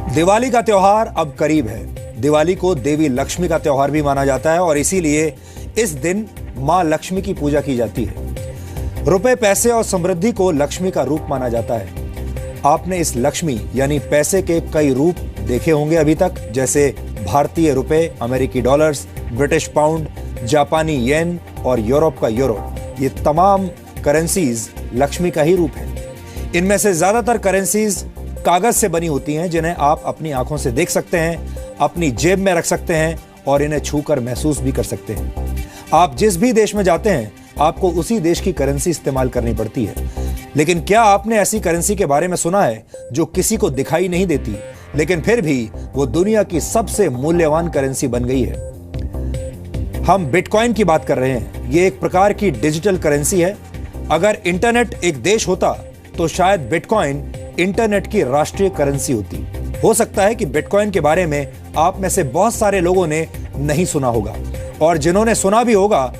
दिवाली का त्योहार अब करीब है। दिवाली को देवी लक्ष्मी का त्योहार भी माना जाता है और इसीलिए इस दिन मां लक्ष्मी की पूजा की जाती है। रुपए, पैसे और समृद्धि को लक्ष्मी का रूप माना जाता है। आपने इस लक्ष्मी यानी पैसे के कई रूप देखे होंगे अभी तक, जैसे भारतीय रुपए, अमेरिकी डॉलर्स, ब्रिटिश पाउंड, जापानी येन और यूरोप का यूरो। ये तमाम करेंसीज लक्ष्मी का ही रूप है। इनमें से ज्यादातर करेंसीज कागज से बनी होती हैं, जिन्हें आप अपनी आंखों से देख सकते हैं, अपनी जेब में रख सकते हैं और इन्हें छूकर महसूस भी कर सकते हैं। आप जिस भी देश में जाते हैं, आपको उसी देश की करेंसी इस्तेमाल करनी पड़ती है। लेकिन क्या आपने ऐसी करेंसी के बारे में सुना है जो किसी को दिखाई नहीं देती, लेकिन फिर भी वो दुनिया की सबसे मूल्यवान करेंसी बन गई है? हम बिटकॉइन की बात कर रहे हैं। ये एक प्रकार की डिजिटल करेंसी है। अगर इंटरनेट एक देश होता तो शायद बिटकॉइन इंटरनेट की राष्ट्रीय करेंसी होती। हो सकता है कि बिटकॉइन के बारे में आप में से बहुत सारे लोगों ने नहीं सुना होगा, और जिन्होंने सुना भी होगा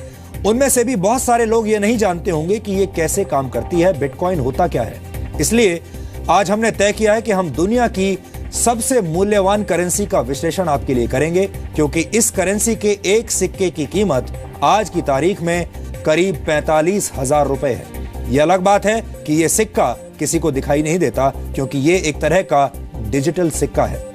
उनमें से भी बहुत सारे लोग ये नहीं जानते होंगे कि ये कैसे काम करती है, बिटकॉइन होता क्या है। इसलिए आज हमने तय किया है कि हम दुनिया की सबसे मूल्यवान करेंसी का विश्लेषण आपके लिए करेंगे, क्योंकि इस करेंसी के एक सिक्के की कीमत आज की तारीख में करीब 45,000 रुपए है। यह अलग बात है कि यह सिक्का किसी को दिखाई नहीं देता, क्योंकि यह एक तरह का डिजिटल सिक्का है।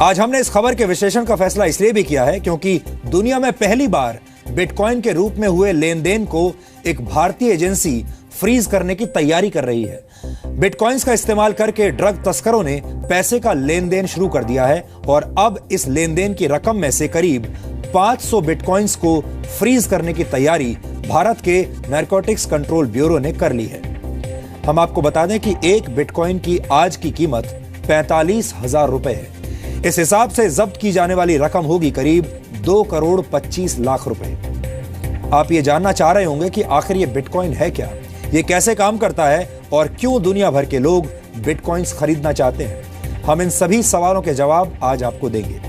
आज हमने इस खबर के विश्लेषण का फैसला इसलिए भी किया है क्योंकि दुनिया में पहली बार बिटकॉइन के रूप में हुए लेन देन को एक भारतीय एजेंसी फ्रीज करने की तैयारी कर रही है। बिटकॉइंस का इस्तेमाल करके ड्रग तस्करों ने पैसे का लेन देन शुरू कर दिया है और अब इस लेन देन की रकम में से करीब 500 बिटकॉइंस को फ्रीज करने की तैयारी भारत के नारकोटिक्स कंट्रोल ब्यूरो ने कर ली है। हम आपको बता दें कि एक बिटकॉइन की आज की कीमत 45,000 रुपए है। इस हिसाब से जब्त की जाने वाली रकम होगी करीब 2 करोड़ 25 लाख रुपए। आप ये जानना चाह रहे होंगे कि आखिर ये बिटकॉइन है क्या, ये कैसे काम करता है और क्यों दुनिया भर के लोग बिटकॉइंस खरीदना चाहते हैं। हम इन सभी सवालों के जवाब आज आपको देंगे।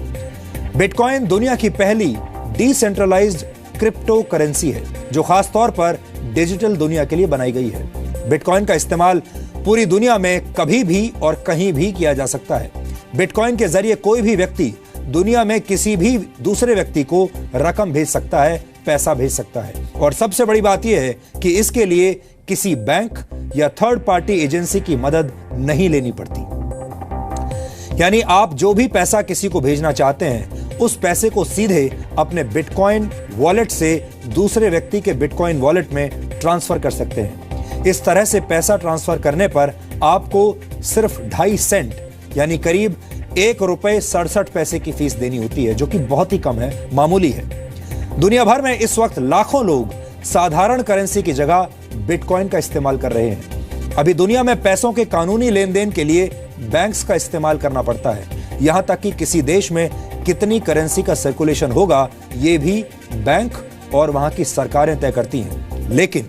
बिटकॉइन दुनिया की पहली डिसेंट्रलाइज्ड क्रिप्टो करेंसी है जो खास तौर पर डिजिटल दुनिया के लिए बनाई गई है। बिटकॉइन का इस्तेमाल पूरी दुनिया में कभी भी और कहीं भी किया जा सकता है। बिटकॉइन के जरिए कोई भी व्यक्ति दुनिया में किसी भी दूसरे व्यक्ति को रकम भेज सकता है, पैसा भेज सकता है। और सबसे बड़ी बात यह है कि इसके लिए किसी बैंक या थर्ड पार्टी एजेंसी की मदद नहीं लेनी पड़ती। यानी आप जो भी पैसा किसी को भेजना चाहते हैं, उस पैसे को सीधे अपने बिटकॉइन वॉलेट से दूसरे व्यक्ति के बिटकॉइन वॉलेट में ट्रांसफर कर सकते हैं। इस तरह से पैसा ट्रांसफर करने पर आपको सिर्फ 2.5 सेंट यानी करीब 1 रुपए 67 पैसे की फीस देनी होती है, जो कि बहुत ही कम है, मामूली है। दुनिया भर में इस वक्त लाखों लोग साधारण करेंसी की जगह बिटकॉइन का इस्तेमाल कर रहे हैं। अभी दुनिया में पैसों के कानूनी लेन देन के लिए बैंक्स का इस्तेमाल करना पड़ता है। यहां तक कि किसी देश में कितनी करेंसी का सर्कुलेशन होगा, ये भी बैंक और वहां की सरकारें तय करती हैं। लेकिन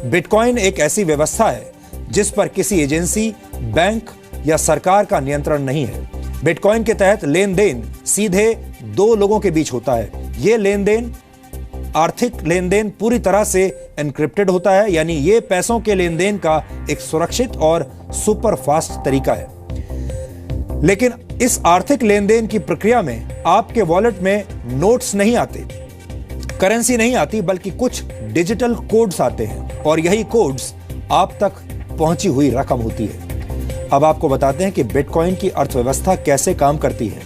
बिटकॉइन एक ऐसी व्यवस्था है जिस पर किसी एजेंसी, बैंक या सरकार का नियंत्रण नहीं है। बिटकॉइन के तहत लेन देन सीधे 2 लोगों के बीच होता है। यह लेन देन, आर्थिक लेन देन, पूरी तरह से एनक्रिप्टेड होता है, यानी यह पैसों के लेन देन का एक सुरक्षित और सुपर फास्ट तरीका है। लेकिन इस आर्थिक लेन देन की प्रक्रिया में आपके वॉलेट में नोट्स नहीं आते, करेंसी नहीं आती, बल्कि कुछ डिजिटल कोड्स आते हैं और यही कोड्स आप तक पहुंची हुई रकम होती है। अब आपको बताते हैं कि बिटकॉइन की अर्थव्यवस्था कैसे काम करती है।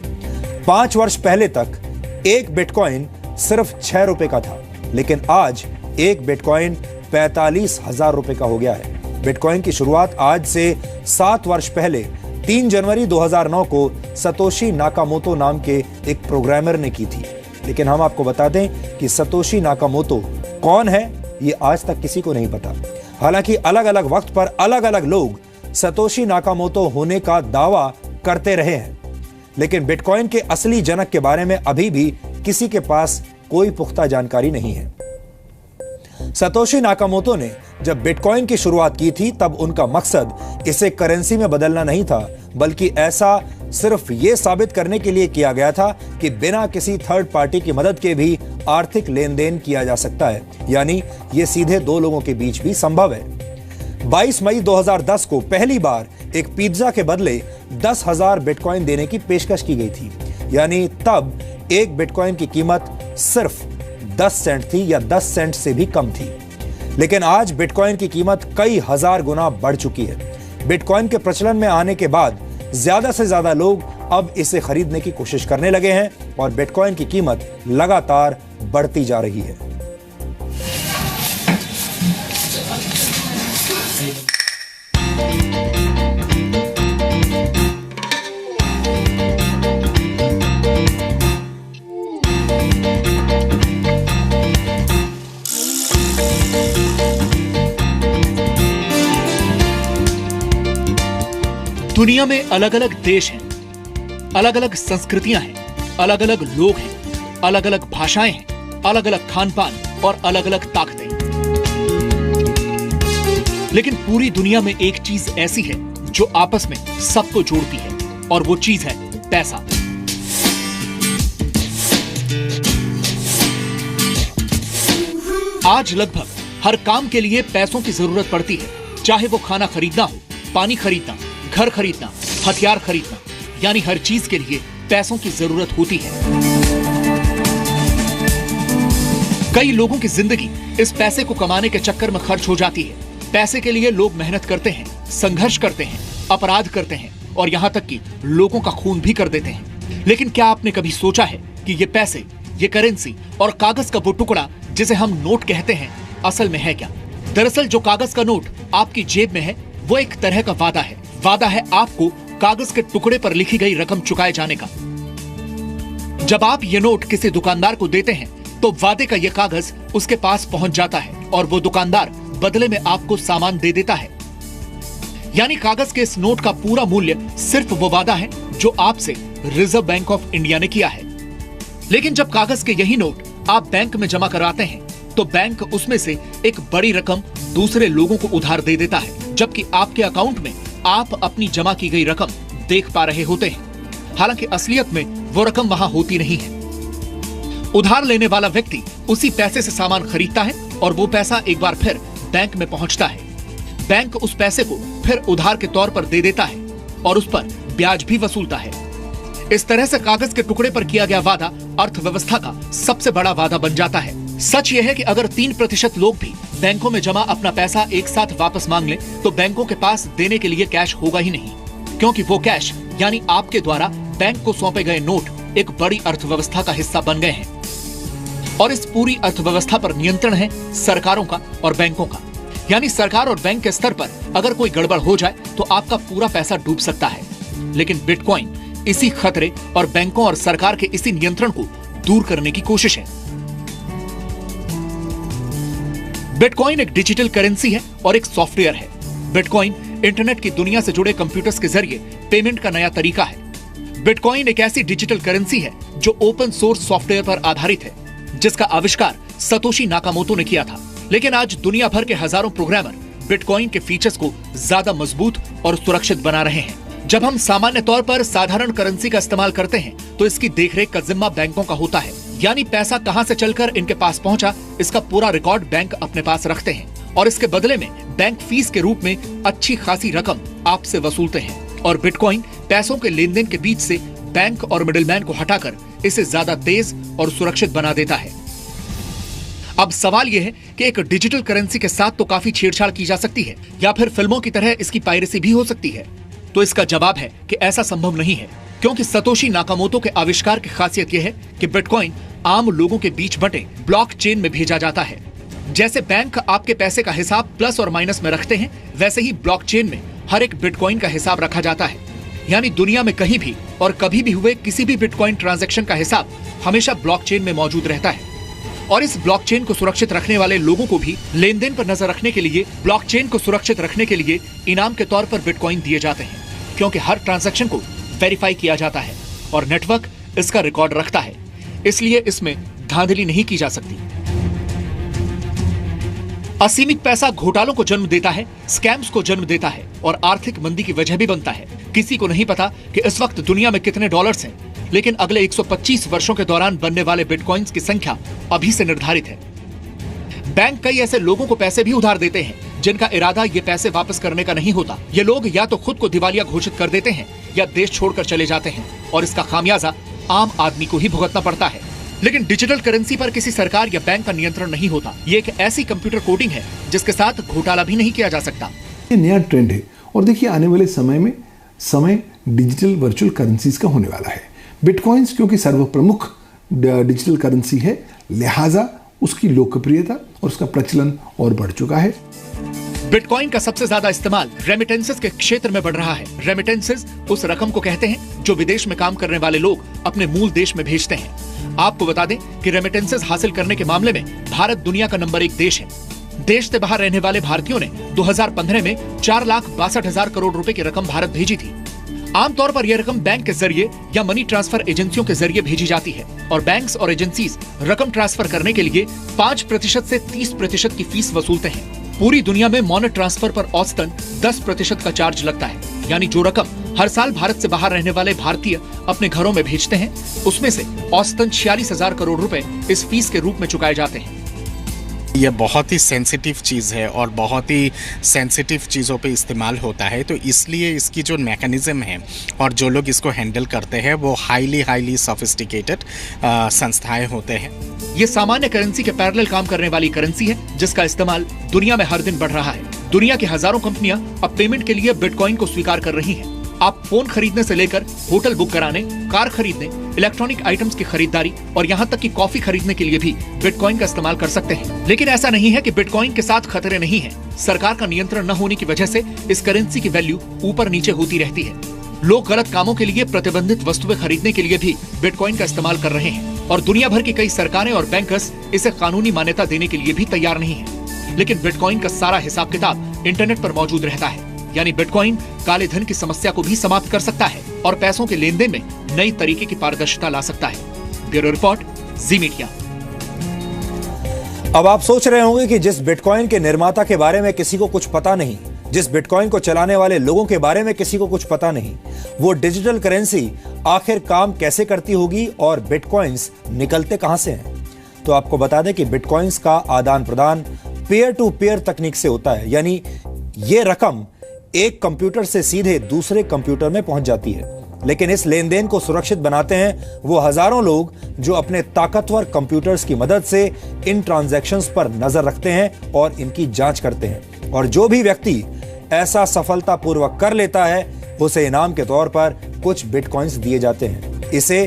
5 वर्ष पहले तक एक बिटकॉइन सिर्फ 6 रुपए का था, लेकिन आज एक बिटकॉइन 45,000 रुपए का हो गया है। बिटकॉइन की शुरुआत आज से 7 वर्ष पहले 3 जनवरी 2009 को सतोशी नाकामोतो नाम के एक प्रोग्रामर ने की थी। लेकिन हम आपको बता दें कि सतोशी नाकामोतो कौन है, ये आज तक किसी को नहीं पता। हालांकि अलग अलग वक्त पर अलग अलग लोग सतोशी नाकामोतो होने का दावा करते रहे हैं, लेकिन बिटकॉइन के असली जनक के बारे में अभी भी किसी के पास कोई पुख्ता जानकारी नहीं है। सतोशी नाकामोतो ने जब बिटकॉइन की शुरुआत की थी, तब उनका मकसद इसे करेंसी में बदलना नहीं था, बल्कि ऐसा सिर्फ ये साबित करने के लिए किया गया था कि बिना किसी थर्ड पार्टी की मदद के भी आर्थिक लेन देन किया जा सकता है, यानी ये सीधे 2 लोगों के बीच भी संभव है। 22 मई 2010 को पहली बार एक पिज्जा के बदले 10,000 बिटकॉइन देने की पेशकश की गई थी। यानी तब एक बिटकॉइन की कीमत सिर्फ 10 सेंट थी या 10 सेंट से भी कम थी। लेकिन आज बिटकॉइन की कीमत कई हजार गुना बढ़ चुकी है। बिटकॉइन के प्रचलन में आने के बाद ज्यादा से ज्यादा लोग अब इसे खरीदने की कोशिश करने लगे हैं और बिटकॉइन की कीमत लगातार बढ़ती जा रही है। दुनिया में अलग अलग देश हैं, अलग अलग संस्कृतियां हैं, अलग अलग लोग हैं, अलग अलग भाषाएं हैं, अलग अलग खान पान और अलग अलग ताकतें। लेकिन पूरी दुनिया में एक चीज ऐसी है जो आपस में सबको जोड़ती है और वो चीज है पैसा। आज लगभग हर काम के लिए पैसों की जरूरत पड़ती है, चाहे वो खाना खरीदना हो, पानी खरीदना, घर खरीदना, हथियार खरीदना, यानी हर चीज के लिए पैसों की जरूरत होती है। कई लोगों की जिंदगी इस पैसे को कमाने के चक्कर में खर्च हो जाती है। पैसे के लिए लोग मेहनत करते हैं, संघर्ष करते हैं, अपराध करते हैं और यहाँ तक कि लोगों का खून भी कर देते हैं। लेकिन क्या आपने कभी सोचा है कि ये पैसे, ये करेंसी और कागज का वो टुकड़ा जिसे हम नोट कहते हैं, असल में है क्या? दरअसल जो कागज का नोट आपकी जेब में है वो एक तरह का वादा है। वादा है आपको कागज के टुकड़े पर लिखी गई रकम चुकाए जाने का। जब आप ये नोट किसी दुकानदार को देते हैं तो वादे का ये कागज उसके पास पहुंच जाता है और वो दुकानदार बदले में आपको सामान दे देता है। यानी कागज के इस नोट का पूरा मूल्य सिर्फ वो वादा है जो आपसे रिजर्व बैंक ऑफ इंडिया ने किया है। लेकिन जब कागज के यही नोट आप बैंक में जमा करवाते हैं तो बैंक उसमें से एक बड़ी रकम दूसरे लोगों को उधार दे देता है, जबकि आपके अकाउंट में आप अपनी जमा की गई रकम देख पा रहे होते हैं। हालांकि असलियत में वो रकम वहां होती नहीं है। उधार लेने वाला व्यक्ति उसी पैसे से सामान खरीदता है और वो पैसा एक बार फिर बैंक में पहुंचता है। बैंक उस पैसे को फिर उधार के तौर पर दे देता है और उस पर ब्याज भी वसूलता है। इस तरह से कागज के टुकड़े पर किया गया वादा अर्थव्यवस्था का सबसे बड़ा वादा बन जाता है। सच यह है कि अगर 3% लोग भी बैंकों में जमा अपना पैसा एक साथ वापस मांग लें तो बैंकों के पास देने के लिए कैश होगा ही नहीं, क्योंकि वो कैश यानी आपके द्वारा बैंक को सौंपे गए नोट एक बड़ी अर्थव्यवस्था का हिस्सा बन गए हैं। और इस पूरी अर्थव्यवस्था पर नियंत्रण है सरकारों का और बैंकों का। यानी सरकार और बैंक के स्तर पर अगर कोई गड़बड़ हो जाए तो आपका पूरा पैसा डूब सकता है। लेकिन बिटकॉइन इसी खतरे और बैंकों और सरकार के इसी नियंत्रण को दूर करने की कोशिश है। बिटकॉइन एक डिजिटल करेंसी है और एक सॉफ्टवेयर है। बिटकॉइन इंटरनेट की दुनिया से जुड़े कंप्यूटर्स के जरिए पेमेंट का नया तरीका है। बिटकॉइन एक ऐसी डिजिटल करेंसी है जो ओपन सोर्स सॉफ्टवेयर पर आधारित है, जिसका आविष्कार सतोशी नाकामोटो ने किया था। लेकिन आज दुनिया भर के हजारों प्रोग्रामर बिटकॉइन के फीचर्स को ज्यादा मजबूत और सुरक्षित बना रहे हैं। जब हम सामान्य तौर पर साधारण करेंसी का इस्तेमाल करते हैं तो इसकी देखरेख का जिम्मा बैंकों का होता है। यानी पैसा कहां से चलकर इनके पास पहुंचा, इसका पूरा रिकॉर्ड बैंक अपने पास रखते हैं और इसके बदले में बैंक फीस के रूप में अच्छी खासी रकम आपसे वसूलते हैं। और बिटकॉइन पैसों के लेन देन के बीच से बैंक और मिडिलमैन को हटाकर इसे ज्यादा तेज और सुरक्षित बना देता है। अब सवाल यह है कि एक डिजिटल करेंसी के साथ तो काफी छेड़छाड़ की जा सकती है, या फिर फिल्मों की तरह इसकी पायरेसी भी हो सकती है। तो इसका जवाब है कि ऐसा संभव नहीं है, क्योंकि सतोशी नाकामोटो के आविष्कार की खासियत यह है कि बिटकॉइन आम लोगों के बीच बंटे ब्लॉकचेन में भेजा जाता है। जैसे बैंक आपके पैसे का हिसाब प्लस और माइनस में रखते हैं, वैसे ही ब्लॉकचेन में हर एक बिटकॉइन का हिसाब रखा जाता है। यानी दुनिया में कहीं भी और कभी भी हुए किसी भी बिटकॉइन ट्रांजैक्शन का हिसाब हमेशा ब्लॉकचेन में मौजूद रहता है। और इस ब्लॉकचेन को सुरक्षित रखने वाले लोगों को भी लेन देन पर नजर रखने के लिए, ब्लॉकचेन को सुरक्षित रखने के लिए इनाम के तौर पर बिटकॉइन दिए जाते हैं, क्योंकि हर ट्रांजैक्शन को वेरीफाई किया जाता है और नेटवर्क इसका रिकॉर्ड रखता है। इसलिए इसमें धांधली नहीं की जा सकती। असीमित पैसा घोटालों को जन्म देता है, स्कैम्स को जन्म देता है और आर्थिक मंदी की वजह भी बनता है। किसी को नहीं पता कि इस वक्त दुनिया में कितने डॉलर्स हैं, लेकिन अगले 125 वर्षों के दौरान बनने वाले बिटकॉइंस की संख्या अभी से निर्धारित है। बैंक कई ऐसे लोगों को पैसे भी उधार देते हैं जिनका इरादा ये पैसे वापस करने का नहीं होता। ये लोग या तो खुद को दिवालिया घोषित कर देते हैं या देश छोड़कर चले जाते हैं और इसका खामियाजा आम आदमी को ही भुगतना पड़ता है। लेकिन डिजिटल करेंसी पर किसी सरकार या बैंक का नियंत्रण नहीं होता। ये एक ऐसी कंप्यूटर कोडिंग है जिसके साथ घोटाला भी नहीं किया जा सकता। ये नया ट्रेंड है और देखिए आने वाले समय में डिजिटल वर्चुअल करेंसीज का होने वाला है। बिटकॉइंस क्योंकि सर्वप्रमुख डिजिटल करेंसी है, लिहाजा उसकी लोकप्रियता और उसका प्रचलन और बढ़ चुका है। बिटकॉइन का सबसे ज्यादा इस्तेमाल रेमिटेंसेस के क्षेत्र में बढ़ रहा है। रेमिटेंसेस उस रकम को कहते हैं जो विदेश में काम करने वाले लोग अपने मूल देश में भेजते हैं। आपको बता दें कि रेमिटेंसेस हासिल करने के मामले में भारत दुनिया का नंबर 1 देश है। देश से बाहर रहने वाले भारतीयों ने 2015 में 4,62,000 करोड़ रुपए की रकम भारत भेजी थी। आमतौर पर यह रकम बैंक के जरिए या मनी ट्रांसफर एजेंसियों के जरिए भेजी जाती है और बैंक्स और एजेंसीज रकम ट्रांसफर करने के लिए 5% से 30% की फीस वसूलते हैं। पूरी दुनिया में मनी ट्रांसफर पर औसतन 10% का चार्ज लगता है, यानी जो रकम हर साल भारत से बाहर रहने वाले भारतीय अपने घरों में भेजते हैं उसमें से औसतन 46,000 करोड़ रुपए इस फीस के रूप में चुकाए जाते हैं। यह बहुत ही सेंसिटिव चीज़ है और बहुत ही सेंसिटिव चीज़ों पे इस्तेमाल होता है, तो इसलिए इसकी जो मैकेनिज़्म है और जो लोग इसको हैंडल करते हैं वो हाईली सोफिस्टिकेटेड संस्थाएं होते हैं। ये सामान्य करेंसी के पैरेलल काम करने वाली करेंसी है जिसका इस्तेमाल दुनिया में हर दिन बढ़ रहा है। दुनिया की हजारों कंपनियां अब पेमेंट के लिए बिटकॉइन को स्वीकार कर रही हैं। आप फोन खरीदने से लेकर होटल बुक कराने, कार खरीदने, इलेक्ट्रॉनिक आइटम्स की खरीदारी और यहाँ तक कि कॉफी खरीदने के लिए भी बिटकॉइन का इस्तेमाल कर सकते हैं। लेकिन ऐसा नहीं है कि बिटकॉइन के साथ खतरे नहीं हैं। सरकार का नियंत्रण न होने की वजह से इस करेंसी की वैल्यू ऊपर नीचे होती रहती है। लोग गलत कामों के लिए प्रतिबंधित वस्तुएं खरीदने के लिए भी बिटकॉइन का इस्तेमाल कर रहे हैं और दुनिया भर की कई सरकारें और बैंकर्स इसे कानूनी मान्यता देने के लिए भी तैयार नहीं है। लेकिन बिटकॉइन का सारा हिसाब किताब इंटरनेट पर मौजूद रहता है, यानी बिटकॉइन काले धन की समस्या को भी समाप्त कर सकता है और पैसों के लेन देन में नई तरीके की पारदर्शिता ला सकता है। ब्यूरो रिपोर्ट, जी मीडिया। अब आप सोच रहे होंगे कि जिस बिटकॉइन के निर्माता के बारे में किसी को कुछ पता नहीं, जिस बिटकॉइन को चलाने वाले लोगों के बारे में किसी को कुछ पता नहीं, वो डिजिटल करेंसी आखिर काम कैसे करती होगी और बिटकॉइंस निकलते कहां से हैं। तो आपको बता दें कि बिटकॉइंस का आदान प्रदान पेयर टू पेयर तकनीक से होता है, यानी ये रकम एक कंप्यूटर से सीधे दूसरे कंप्यूटर में पहुंच जाती है। लेकिन इस लेन देन को सुरक्षित बनाते हैं वो हजारों लोग जो अपने ताकतवर कंप्यूटर्स की मदद से इन ट्रांजैक्शंस पर नजर रखते हैं और इनकी जांच करते हैं। और जो भी व्यक्ति ऐसा सफलतापूर्वक कर लेता है उसे इनाम के तौर पर कुछ बिटकॉइंस दिए जाते हैं। इसे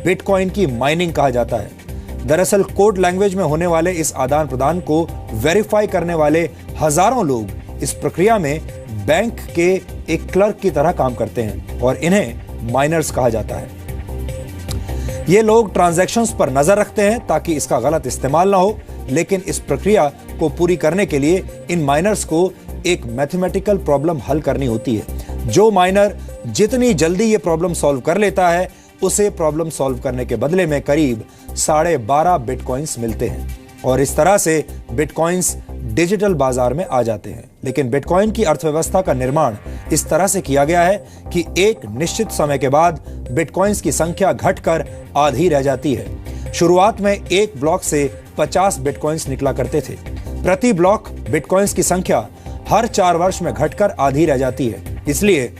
बिटकॉइन की माइनिंग कहा जाता है। दरअसल कोड लैंग्वेज में होने वाले इस आदान प्रदान को वेरीफाई करने वाले हजारों लोग इस प्रक्रिया में बैंक के एक क्लर्क की तरह काम करते हैं और इन्हें माइनर्स कहा जाता है। ये लोग ट्रांजैक्शंस पर नजर रखते हैं ताकि इसका गलत इस्तेमाल ना हो, लेकिन इस प्रक्रिया को पूरी करने के लिए इन माइनर्स को एक मैथमेटिकल प्रॉब्लम हल करनी होती है। जो माइनर जितनी जल्दी ये प्रॉब्लम सॉल्व कर लेता है उसे प्रॉब्लम सॉल्व करने के बदले में करीब 12.5 बिटकॉइंस मिलते हैं और इस तरह से बिटकॉइंस डिजिटल बाजार में आ जाते हैं। लेकिन बिटकॉइन की अर्थव्यवस्था का निर्माण इस तरह से किया गया है कि एक निश्चित समय के बाद बिटकॉइंस की संख्या घटकर आधी रह जाती है। शुरुआत में एक ब्लॉक से 50 बिटकॉइंस निकला करते थे। प्रति ब्लॉक बिटकॉइंस की संख्या हर 4 वर्ष में घटकर आधी रह जाती है। इसलिए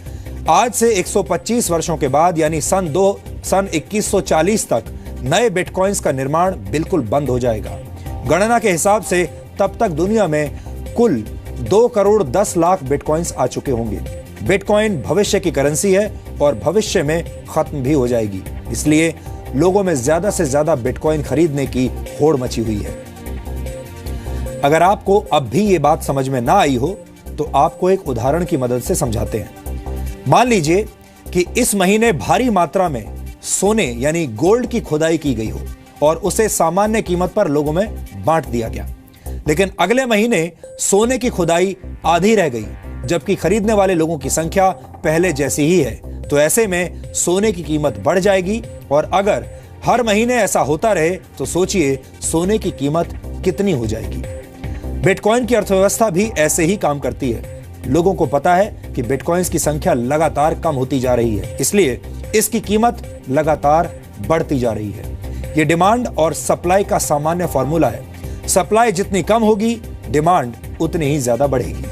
आज से 125 वर्षों के बाद यानी सन 2140 तक नए बिटकॉइंस का निर्माण बिल्कुल बंद हो जाएगा। गणना के हिसाब से तब तक दुनिया में कुल 2 करोड़ 10 लाख बिटकॉइंस आ चुके होंगे। बिटकॉइन भविष्य की करेंसी है और भविष्य में खत्म भी हो जाएगी। इसलिए लोगों में ज्यादा से ज्यादा बिटकॉइन खरीदने की होड़ मची हुई है। अगर आपको अब भी ये बात समझ में ना आई हो तो आपको एक उदाहरण की मदद से समझाते हैं। मान लीजिए कि इस महीने भारी मात्रा में सोने यानी गोल्ड की खुदाई की गई हो और उसे सामान्य कीमत पर लोगों में बांट दिया गया। लेकिन अगले महीने सोने की खुदाई आधी रह गई जबकि खरीदने वाले लोगों की संख्या पहले जैसी ही है। तो ऐसे में सोने की कीमत बढ़ जाएगी और अगर हर महीने ऐसा होता रहे तो सोचिए सोने की कीमत कितनी हो जाएगी। बिटकॉइन की अर्थव्यवस्था भी ऐसे ही काम करती है। लोगों को पता है कि बिटकॉइंस की संख्या लगातार कम होती जा रही है, इसलिए इसकी कीमत लगातार बढ़ती जा रही है। यह डिमांड और सप्लाई का सामान्य फॉर्मूला है। सप्लाई जितनी कम होगी डिमांड उतनी ही ज्यादा बढ़ेगी।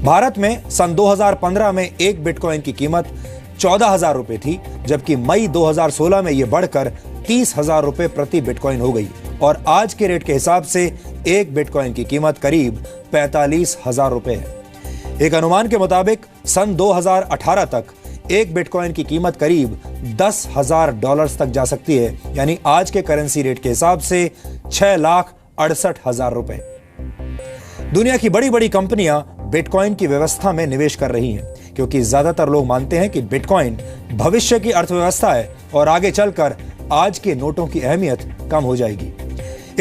भारत में सन 2015 में एक बिटकॉइन की कीमत 14,000 रुपए थी, जबकि मई 2016 में यह बढ़कर 30,000 रुपए प्रति बिटकॉइन हो गई और आज के रेट के हिसाब से एक बिटकॉइन की कीमत करीब 45,000 रुपए है। एक अनुमान के मुताबिक सन 2018 तक एक बिटकॉइन की कीमत करीब $10,000 तक जा सकती है, यानी आज के करेंसी रेट के हिसाब से 6,68,000 रुपए। दुनिया की बड़ी बड़ी कंपनियां बिटकॉइन की व्यवस्था में निवेश कर रही हैं, क्योंकि ज्यादातर लोग मानते हैं कि बिटकॉइन भविष्य की अर्थव्यवस्था है और आगे चलकर आज के नोटों की अहमियत कम हो जाएगी।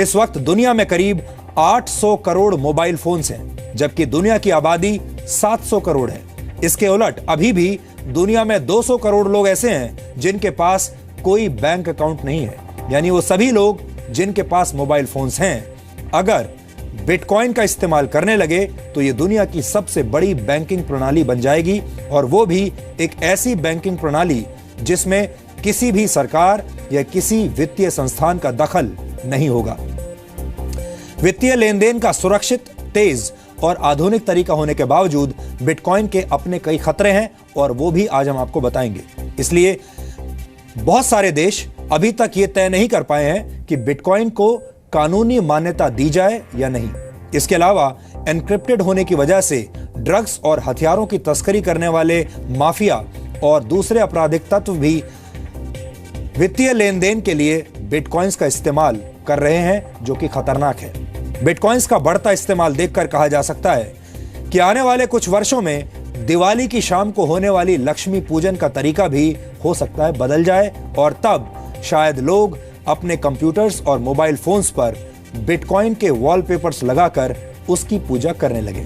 इस वक्त दुनिया में करीब 800 करोड़ मोबाइल फोन्स हैं, जबकि दुनिया की आबादी 700 करोड़ है। इसके उलट अभी भी दुनिया में 200 करोड़ लोग ऐसे हैं जिनके पास कोई बैंक अकाउंट नहीं है, यानी वो सभी लोग जिनके पास मोबाइल फोन्स हैं अगर बिटकॉइन का इस्तेमाल करने लगे तो ये दुनिया की सबसे बड़ी बैंकिंग प्रणाली बन जाएगी, और वो भी एक ऐसी बैंकिंग प्रणाली जिसमें किसी भी सरकार या किसी वित्तीय संस्थान का दखल नहीं होगा। वित्तीय लेन देन का सुरक्षित, तेज और आधुनिक तरीका होने के बावजूद बिटकॉइन के अपने कई खतरे हैं और वो भी आज हम आपको बताएंगे। इसलिए बहुत सारे देश अभी तक ये तय नहीं कर पाए हैं कि बिटकॉइन को कानूनी मान्यता दी जाए या नहीं। इसके अलावा एन्क्रिप्टेड होने की वजह से ड्रग्स और हथियारों की तस्करी करने वाले माफिया और दूसरे आपराधिक तत्व भी वित्तीय लेन देन के लिए बिटकॉइंस का इस्तेमाल कर रहे हैं, जो कि खतरनाक है। बिटकॉइंस का बढ़ता इस्तेमाल देखकर कहा जा सकता है कि आने वाले कुछ वर्षों में दिवाली की शाम को होने वाली लक्ष्मी पूजन का तरीका भी हो सकता है बदल जाए, और तब शायद लोग अपने कंप्यूटर्स और मोबाइल फोन्स पर बिटकॉइन के वॉलपेपर्स लगाकर उसकी पूजा करने लगे।